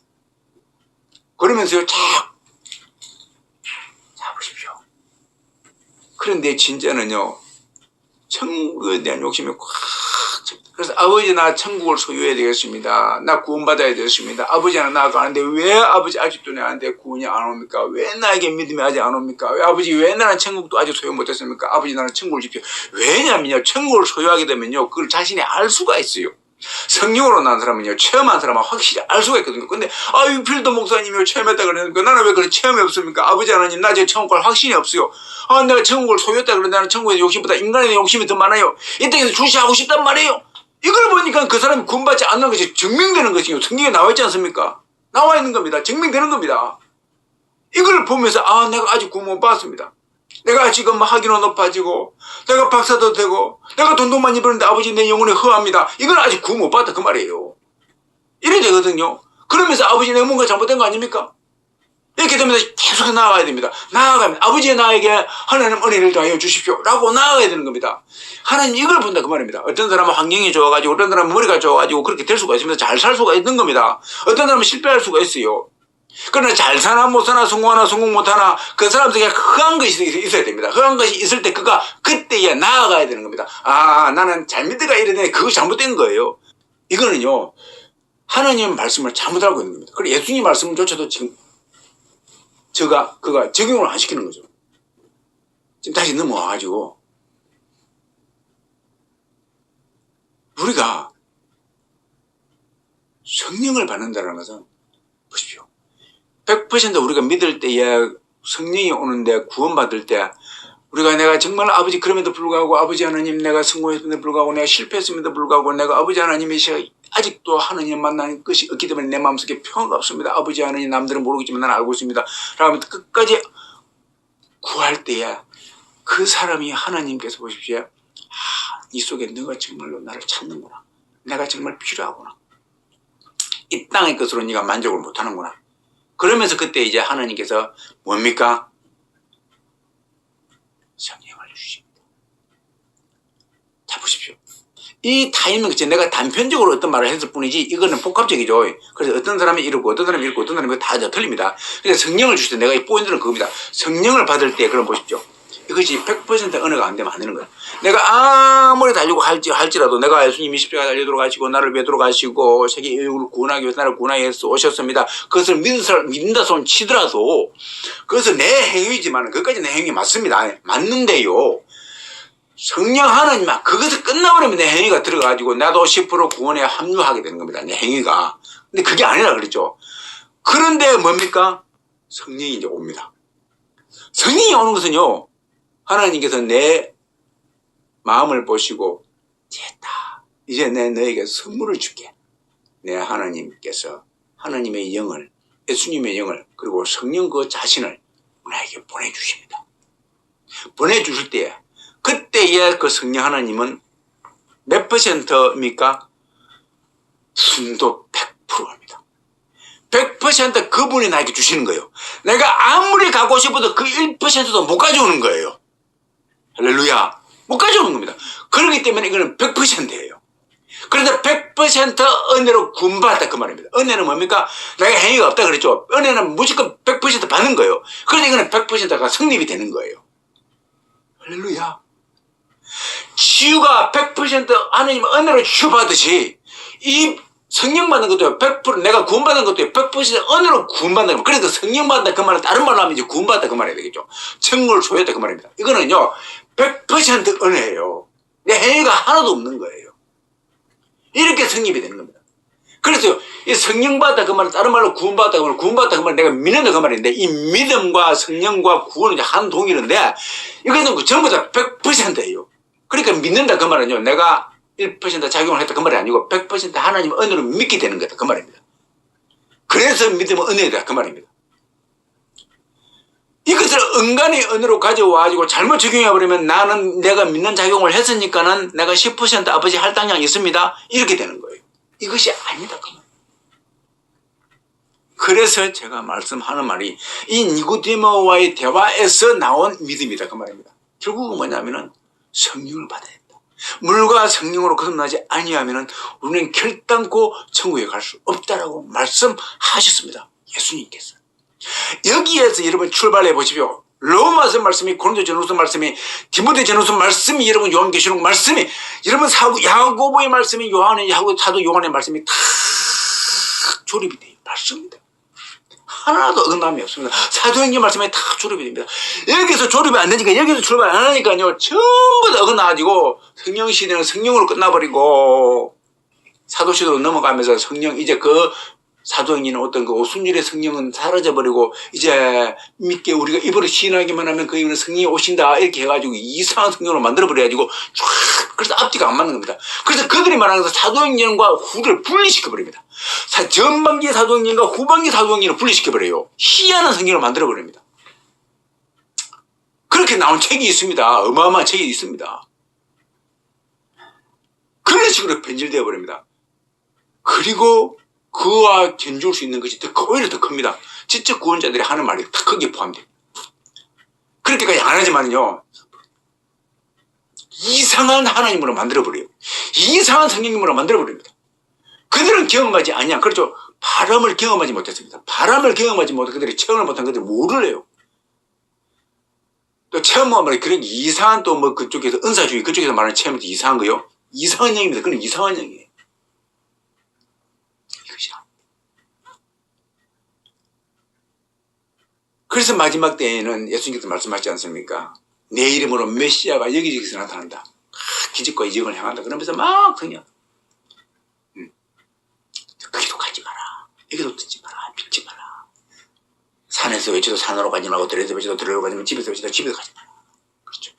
그러면서요 자 보십시오. 그런데 진짜는요 천국에 대한 욕심이 꽉 찹니다. 그래서 아버지 나 천국을 소유해야 되겠습니다. 나 구원받아야 되겠습니다. 아버지 나 가는데 왜 아버지 아직도 내한테 구원이 안 옵니까? 왜 나에게 믿음이 아직 안 옵니까? 왜 아버지 왜 나는 천국도 아직 소유 못했습니까? 아버지 나는 천국을 줍시오. 왜냐면요 천국을 소유하게 되면요 그걸 자신이 알 수가 있어요. 성령으로 난 사람은요 체험한 사람은 확실히 알 수가 있거든요. 근데 필도 목사님이 체험했다 그러니까 나는 왜 그런 체험이 없습니까? 아버지 하나님 나 지금 천국 갈 확신이 없어요. 내가 천국을 소유했다 그러는데 나는 천국에 욕심보다 인간에 대한 욕심이 더 많아요. 이 땅에서 주시하고 싶단 말이에요. 이걸 보니까 그 사람이 구원받지 않는 것이 증명되는 것이요. 성경에 나와 있지 않습니까? 나와 있는 겁니다. 증명되는 겁니다. 이걸 보면서 내가 아직 구원 못 받았습니다. 내가 지금 학위도 높아지고 내가 박사도 되고 내가 돈도 많이 버는데 아버지 내 영혼이 허합니다. 이건 아직 구원 못 받았다 그 말이에요. 이래 되거든요. 그러면서 아버지 내가 뭔가 잘못된 거 아닙니까? 이렇게 되면서 계속 나아가야 됩니다. 나아가면 아버지 나에게 하나님 은혜를 더하여 주십시오 라고 나아가야 되는 겁니다. 하나님 이걸 본다 그 말입니다. 어떤 사람은 환경이 좋아가지고 어떤 사람은 머리가 좋아가지고 그렇게 될 수가 있습니다. 잘 살 수가 있는 겁니다. 어떤 사람은 실패할 수가 있어요. 그러나 잘 사나 못 사나 성공하나 성공 못하나 그 사람들에게 허한 것이 있어야 됩니다. 허한 것이 있을 때 그가 그때야 나아가야 되는 겁니다. 나는 잘 믿다가 이러네. 그것이 잘못된 거예요. 이거는요 하나님 말씀을 잘못 알고 있는 겁니다. 그리고 예수님 말씀조차도 지금 그가 적용을 안 시키는 거죠. 지금 다시 넘어와가지고 우리가 성령을 받는다는 것은 보십시오. 100% 우리가 믿을 때에 성령이 오는데 구원받을 때 우리가 내가 정말 아버지 그럼에도 불구하고 아버지 하나님 내가 성공했음에도 불구하고 내가 실패했음에도 불구하고 내가 아버지 하나님이 아직도 하나님 만나는 것이 없기 때문에 내 마음속에 평화가 없습니다. 아버지 하나님 남들은 모르겠지만 나는 알고 있습니다. 라고 하면 끝까지 구할 때에 그 사람이 하나님께서 보십시오. 이 속에 너가 정말로 나를 찾는구나. 내가 정말 필요하구나. 이 땅의 것으로 네가 만족을 못하는구나. 그러면서 그때 이제 하나님께서 뭡니까? 성령을 주십니다. 자 보십시오. 이 타이밍, 내가 단편적으로 어떤 말을 했을 뿐이지 이거는 복합적이죠. 그래서 어떤 사람이 이렇고 어떤 사람이 이렇고 어떤 사람이 다 틀립니다. 그래서 성령을 주실 때 내가 이 포인트는 그겁니다. 성령을 받을 때 그럼 보십시오. 이것이 100% 언어가 안 되면 안 되는 거예요. 내가 아무리 달리고 할지라도 내가 예수님이 십자가에 달려 돌아가시고 나를 위해 돌아가시고 세계 인류를 구원하기 위해서 나를 구원하기 위해서 오셨습니다. 그것을 믿는다 손 치더라도 그것은 내 행위지만 그것까지 내 행위 맞습니다. 맞는데요. 성령 하나님 그것을 끝나버리면 내 행위가 들어가지고 나도 10% 구원에 합류하게 되는 겁니다. 내 행위가. 근데 그게 아니라 그랬죠. 그런데 뭡니까? 성령이 이제 옵니다. 성령이 오는 것은요. 하나님께서 내 마음을 보시고 됐다. 이제 내 너에게 선물을 줄게. 내 하나님께서 하나님의 영을 예수님의 영을 그리고 성령 그 자신을 나에게 보내주십니다. 보내주실 때 그때의 그 성령 하나님은 몇 %입니까? 순도 100%입니다. 100% 그분이 나에게 주시는 거예요. 내가 아무리 가고 싶어도 그 1%도 못 가져오는 거예요. 할렐루야. 못 가져오는 겁니다. 그렇기 때문에 이거는 100%예요. 그런데 100% 은혜로 구원받았다 그 말입니다. 은혜는 뭡니까? 내가 행위가 없다 그랬죠. 은혜는 무조건 100% 받는 거예요. 그런데 이거는 100%가 성립이 되는 거예요. 할렐루야. 치유가 100% 하나님 은혜로 치유받듯이 이 성령 받는 것도 100% 내가 구원받는 것도 100% 은혜로 구원받는 거. 그러니까 성령 받는다 그 말은 다른 말로 하면 이제 구원받다 그 말이 되겠죠. 천국을 소유했다 그 말입니다. 이거는요 100% 은혜예요. 내 행위가 하나도 없는 거예요. 이렇게 성립이 되는 겁니다. 그래서 이 성령 받다 그 말은 다른 말로 구원받다 그 말, 구원받다 그 말은 내가 믿는다 그 말인데 이 믿음과 성령과 구원은 한 동일인데 이거는 전부 다 100%예요. 그러니까 믿는다 그 말은요 내가 1% 작용을 했다 그 말이 아니고 100% 하나님 은혜로 믿게 되는 거다 그 말입니다. 그래서 믿음은 은혜다 그 말입니다. 이것을 은간히 은혜로 가져와가지고 잘못 적용해버리면 나는 내가 믿는 작용을 했으니까는 내가 10% 아버지 할당량 있습니다. 이렇게 되는 거예요. 이것이 아니다 그 말. 그래서 제가 말씀하는 말이 이 니고디모와의 대화에서 나온 믿음이다 그 말입니다. 결국은 뭐냐면은 성령을 받아야 된다. 물과 성령으로 거듭나지 아니하면은 우리는 결단코 천국에 갈 수 없다라고 말씀하셨습니다. 예수님께서. 여기에서 여러분 출발해 보십시오. 로마서 말씀이 고린도전후서 말씀이 디모데전후서 말씀이 여러분 요한계시록 말씀이 여러분 야고보의 말씀이 사도 요한의 말씀이 다 조립이 돼요. 맞습니다. 하나도 어긋남이 없습니다. 사도행전 말씀에 다 조립이 됩니다. 여기서 조립이 안 되니까 여기서 출발 안 하니까요 전부 다 어긋나가지고 성령 시대는 성령으로 끝나버리고 사도 시대로 넘어가면서 성령 이제 그 사도행전은 어떤 그 오순절의 성령은 사라져버리고 이제 믿게 우리가 입으로 시인하기만 하면 그 입으로 성령이 오신다 이렇게 해가지고 이상한 성령으로 만들어버려가지고 쫙 그래서 앞뒤가 안 맞는 겁니다. 그래서 그들이 말하는 사도행전과 후를 분리시켜버립니다. 전반기 사도행전과 후반기 사도행전을 분리시켜버려요. 희한한 성경을 만들어버립니다. 그렇게 나온 책이 있습니다. 어마어마한 책이 있습니다. 그런 식으로 변질되어 버립니다. 그리고 그와 견줄 수 있는 것이 오히려 더 큽니다. 지적 구원자들이 하는 말이 다 거기에 포함돼요. 그렇게까지 안 하지만요 이상한 하나님으로 만들어버려요. 이상한 성령님으로 만들어버립니다. 그들은 경험하지 않냐. 그렇죠. 바람을 경험하지 못했습니다. 바람을 경험하지 못해 그들이 체험을 못한 그들이 뭐를 해요. 또 체험하면 그런 이상한 또 뭐 그쪽에서 은사주의 그쪽에서 말하는 체험이 이상한 거요. 이상한 영입니다. 그건 이상한 영이에요. 이것이 그래서 마지막 때에는 예수님께서 말씀하시지 않습니까? 내 이름으로 메시아가 여기저기서 나타난다. 기적과 이적을 행한다. 그러면서 막 그냥 거기도 가지 마라. 여기도 듣지 마라. 믿지 마라. 산에서 외쳐도 산으로 가지 말고 들에서 외쳐도 들으로 가지 말고 집에서 외쳐도 집에서 가지 마라. 그렇죠.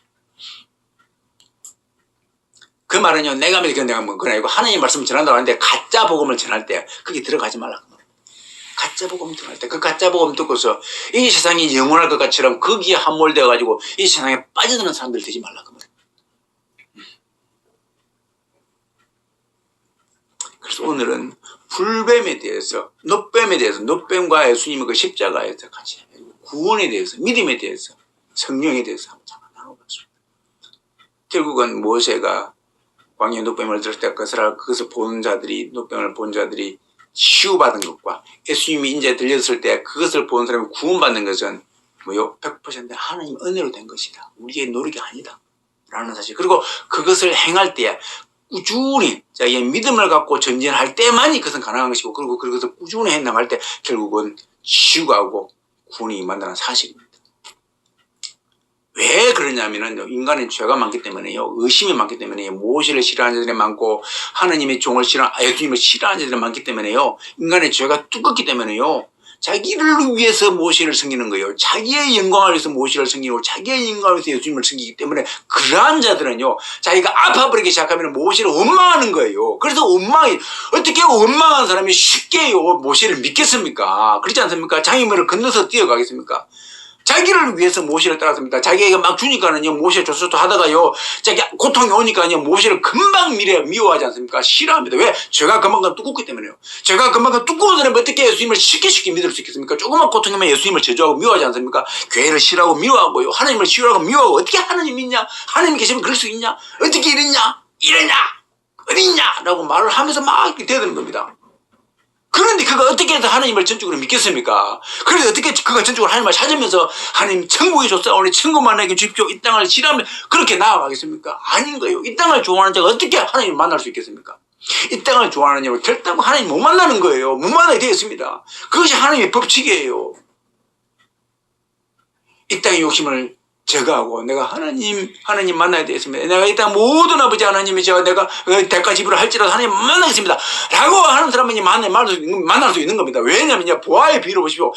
그 말은요, 내가 믿고 내가 뭐 그건 아니고 하나님 말씀을 전한다고 하는데 가짜 복음을 전할 때 거기 들어가지 말라. 가짜 복음 전할 때 그 가짜 복음 듣고서 이 세상이 영원할 것 같이처럼 거기에 함몰되어 가지고 이 세상에 빠져드는 사람들 되지 말라. 그 말. 그래서 오늘은 불뱀에 대해서, 놋뱀에 대해서, 놋뱀과 예수님의 그 십자가에서 같이 구원에 대해서, 믿음에 대해서, 성령에 대해서 한번 잠깐 나눠봤습니다. 결국은 모세가 광야에 놋뱀을 들을 때 그것을 본 자들이, 놋뱀을 본 자들이 치유받은 것과 예수님이 이제 들렸을 때 그것을 본 사람이 구원받는 것은 뭐요? 100% 하나님 은혜로 된 것이다. 우리의 노력이 아니다. 라는 사실. 그리고 그것을 행할 때 꾸준히 자기의 믿음을 갖고 전진할 때만이 그것은 가능한 것이고, 그리고 그것을 꾸준히 해나갈 때 결국은 치유가 오고 구원이 임한다는 사실입니다. 왜 그러냐면은 인간의 죄가 많기 때문에요. 의심이 많기 때문에요. 모세를 싫어하는 자들이 많고 하나님의 종을 예수님을 싫어하는 자들이 많기 때문에요. 인간의 죄가 두껍기 때문에요. 자기를 위해서 모세를 섬기는 거예요. 자기의 영광을 위해서 모세를 섬기고 자기의 영광을 위해서 예수님을 섬기기 때문에 그러한 자들은요, 자기가 아파버리기 시작하면 모세를 원망하는 거예요. 그래서 어떻게 원망한 사람이 쉽게요 모세를 믿겠습니까? 그렇지 않습니까? 장애물을 건너서 뛰어가겠습니까? 자기를 위해서 모세를 따랐습니다. 자기가 막 주니까는요, 모세 조소도 하다가요, 자기 고통이 오니까요, 모세를 금방 미워하지 않습니까? 싫어합니다. 왜? 죄가 그만큼 두껍기 때문에요. 죄가 그만큼 두꺼운 사람이 어떻게 예수님을 쉽게 믿을 수 있겠습니까? 조그만 고통이면 예수님을 저주하고 미워하지 않습니까? 교회를 싫어하고 미워하고요, 하나님을 싫어하고 미워하고, 어떻게 하나님 있냐? 하나님 계시면 그럴 수 있냐? 어떻게 이랬냐? 어디 있냐? 라고 말을 하면서 막 이렇게 대드는 겁니다. 그런데 그가 어떻게 해서 하나님을 전적으로 믿겠습니까? 그래서 어떻게 그가 전적으로 하나님을 찾으면서 하나님 천국이 좋사오니 천국만 내게 주십시오. 이 땅을 싫어하면 그렇게 나아가겠습니까? 아닌 거예요. 이 땅을 좋아하는 자가 어떻게 하나님을 만날 수 있겠습니까? 이 땅을 좋아하는 자는 결단코 하나님 못 만나는 거예요. 못 만나게 되어 있습니다. 그것이 하나님의 법칙이에요. 이 땅의 욕심을 제거하고 내가 하나님 만나야 되겠습니다. 내가 이 땅 모든 아버지 하나님이 내가 대가 지불을 할지라도 하나님 만나겠습니다. 라고 하는 사람이 만날 수 있는 겁니다. 왜냐면요, 부하의 비유를 보십시오.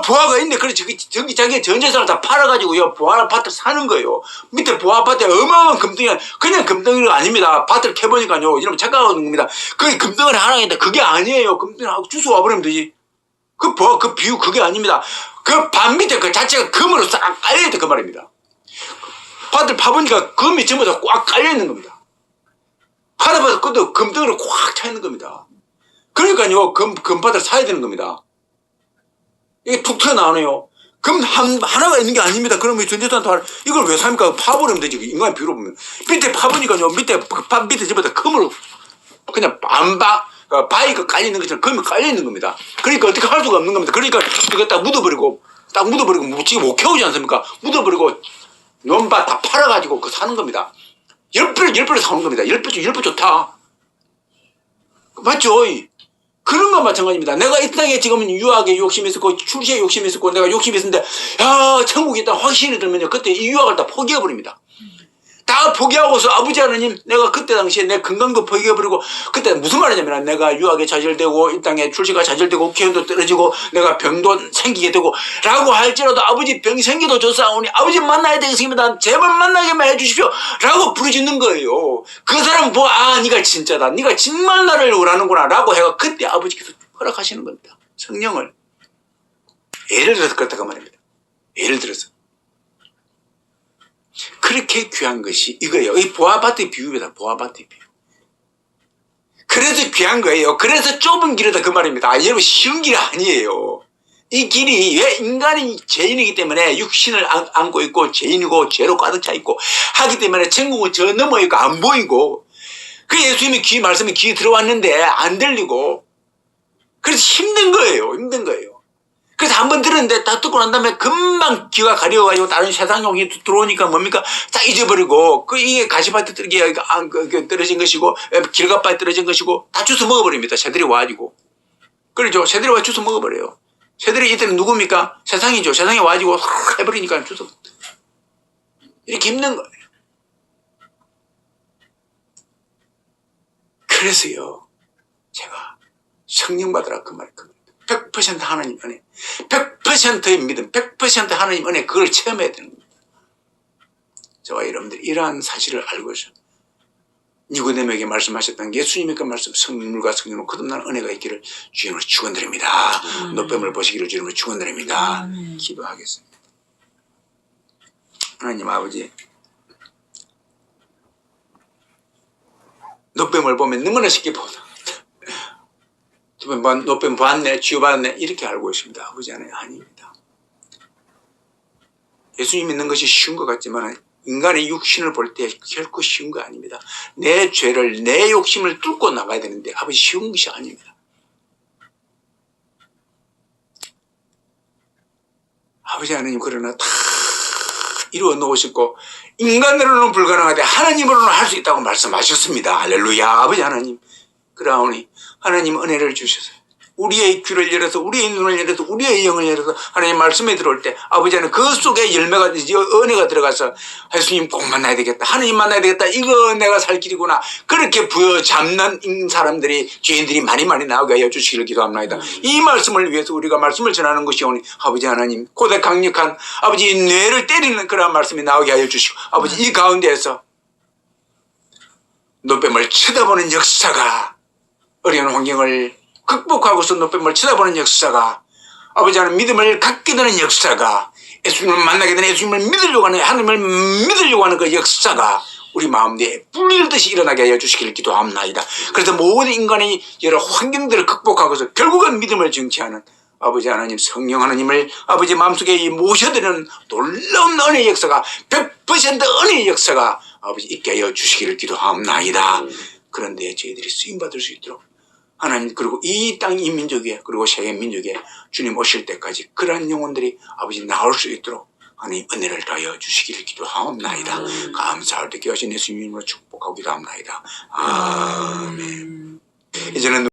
부하가 있는데, 그래, 저기 자기의 전 재산을 다 팔아가지고요, 부하 아파트를 사는 거예요. 밑에 부하 아파트에 어마어마한 금덩이가, 그냥 금덩이가 아닙니다. 아파트를 캐보니까요, 이러면 착각하는 겁니다. 그게 금덩이를 하나 있는데, 그게 아니에요. 금덩이하고 주워 와버리면 되지. 그 비유 그게 아닙니다. 그 반 밑에 그 자체가 금으로 싹 깔려있다, 그 말입니다. 바들 파보니까 금이 전부 다 꽉 깔려있는 겁니다. 하다 봐서 그것도 금덩이로 꽉 차 있는 겁니다. 그러니까요, 금바다를 사야 되는 겁니다. 이게 툭 튀어나오네요. 금 하나가 있는 게 아닙니다. 그러면 전재산도 이걸 왜 삽니까? 파버리면 되지. 인간의 비로 보면. 밑에 파보니까요, 밑에 전부 다 금으로 그냥 바위가 깔려있는 것처럼 금이 깔려있는 겁니다. 그러니까 어떻게 할 수가 없는 겁니다. 그러니까 이거 딱 묻어버리고 지금 못 캐오지 않습니까? 묻어버리고 논밭 다 팔아가지고 그거 사는 겁니다. 10배로 사는 겁니다. 10배 좋다. 맞죠? 그런 건 마찬가지입니다. 내가 이 땅에 지금 유학에 욕심이 있었고, 출시에 욕심이 있었고, 내가 욕심이 있었는데, 천국이 있다 확신이 들면요, 그때 이 유학을 다 포기해버립니다. 다 포기하고서 아버지 하나님, 내가 그때 당시에 내 건강도 포기해버리고, 그때 무슨 말이냐면 내가 유학에 좌절되고 이 땅에 출시가 좌절되고 기운도 떨어지고 내가 병도 생기게 되고 라고 할지라도 아버지 병이 생기도 좋사오니 아버지 만나야 되겠습니다. 제발 만나게만 해주십시오. 라고 부르짖는 거예요. 그 사람은 네가 진짜다. 네가 정말 나를 원하는구나. 라고 해가 그때 아버지께서 허락하시는 겁니다. 성령을. 예를 들어서 그렇다고 말입니다. 예를 들어서. 그렇게 귀한 것이 이거예요. 이 보아밭의 비유입니다. 보아밭의 비유. 그래서 귀한 거예요. 그래서 좁은 길이다 그 말입니다. 여러분 쉬운 길이 아니에요. 이 길이 왜 인간이 죄인이기 때문에 육신을 안고 있고 죄인이고 죄로 가득 차 있고 하기 때문에 천국은 저 넘어 있고 안 보이고 그 예수님의 말씀이 귀에 들어왔는데 안 들리고 그래서 힘든 거예요. 그래서 한번 들었는데 다 듣고 난 다음에 금방 귀가 가려워가지고 다른 세상용이 들어오니까 뭡니까? 다 잊어버리고, 이게 가시밭에 떨어진 것이고, 길가밭에 떨어진 것이고, 다 주워 먹어버립니다. 새들이 와가지고. 그러죠. 새들이 와 주워 먹어버려요. 새들이 이때는 누굽니까? 세상이죠. 세상에 와가지고 확 해버리니까 주소. 이렇게 힘든 거예요. 그래서요, 제가 성령 받으라 그 말이 겁니다. 100% 하나님 은혜, 100%의 믿음, 100% 하나님 은혜, 그걸 체험해야 되는 겁니다. 저와 여러분들이 이러한 사실을 알고서 니고데모에게 말씀하셨던 예수님의 그 말씀, 성물과 성령으로 거듭나는 은혜가 있기를 주님으로 축원드립니다. 노뱀을 보시기를 주님으로 축원드립니다. 기도하겠습니다. 하나님 아버지, 노뱀을 보면 너무나 쉽게 보다. 노뱀 봤네, 치유받았네, 이렇게 알고 있습니다. 아버지 하나님, 아닙니다. 예수님 믿는 것이 쉬운 것 같지만 인간의 육신을 볼 때 결코 쉬운 거 아닙니다. 내 죄를, 내 욕심을 뚫고 나가야 되는데 아버지 쉬운 것이 아닙니다. 아버지 하나님, 그러나 다 이루어 놓으셨고 인간으로는 불가능하되 하나님으로는 할 수 있다고 말씀하셨습니다. 할렐루야. 아버지 하나님, 그러하오니 하나님 은혜를 주셔서 우리의 귀를 열어서, 우리의 눈을 열어서, 우리의 영을 열어서 하나님 말씀에 들어올 때 아버지 하나님 그 속에 열매가, 은혜가 들어가서 예수님 꼭 만나야 되겠다, 하나님 만나야 되겠다, 이거 내가 살 길이구나, 그렇게 부여잡는 사람들이, 죄인들이 많이 나오게 하여 주시기를 기도합니다. 이 말씀을 위해서 우리가 말씀을 전하는 것이 오니 아버지 하나님, 고대 강력한 아버지 뇌를 때리는 그런 말씀이 나오게 하여 주시고 아버지 이 가운데에서 노뱀을 쳐다보는 역사가, 어려운 환경을 극복하고서 노뱀을 쳐다보는 역사가, 아버지 하나님 믿음을 갖게 되는 역사가, 예수님을 만나게 되는, 예수님을 믿으려고 하는, 하나님을 믿으려고 하는 그 역사가 우리 마음에 불일듯이 일어나게 하여 주시기를 기도합니다. 그래서 모든 인간의 여러 환경들을 극복하고서 결국은 믿음을 정치하는 아버지 하나님, 성령 하나님을 아버지 마음속에 모셔드리는 놀라운 은혜의 역사가, 100% 은혜의 역사가 아버지 있게 하여 주시기를 기도합니다. 그런데 저희들이 쓰임받을 수 있도록 하나님, 그리고 이 땅, 이 민족에, 그리고 세계 민족에 주님 오실 때까지 그러한 영혼들이 아버지 나올 수 있도록 하나님 은혜를 더하여 주시기를 기도하옵나이다. 감사할 때 귀하신 예수님으로 축복하고 기도합나이다. 아멘. 이제는